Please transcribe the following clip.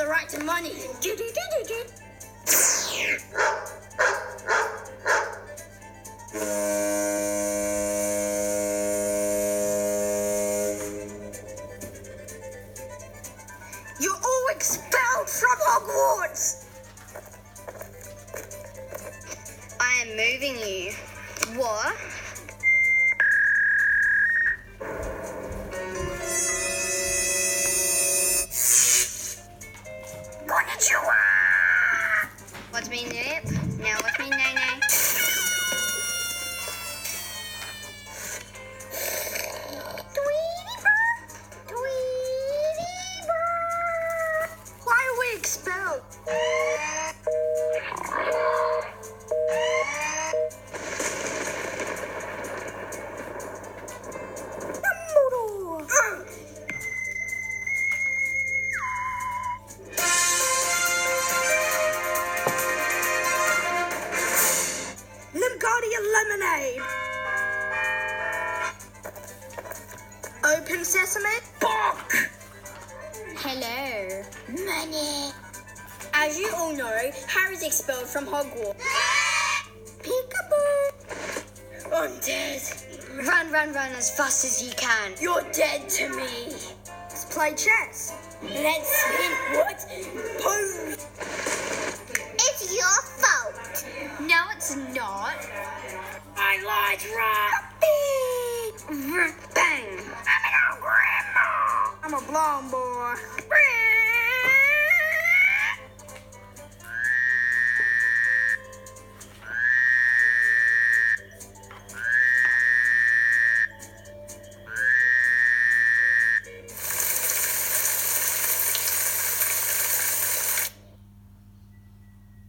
the right to money. You're all expelled from Hogwarts! I am moving you. What? Konnichiwa! What's me nip? Now what's me nay-nay? Why are we expelled? Lemonade. Open sesame. Bonk. Hello. Money. As you all know, Harry's expelled from Hogwarts. Peekaboo. I'm dead. Run as fast as you can. You're dead to me. Let's play chess. Let's spin. What? Pose. It's your fault. No, it's not. I lied, right? Bang. I'm an old grandma. I'm a blonde boy.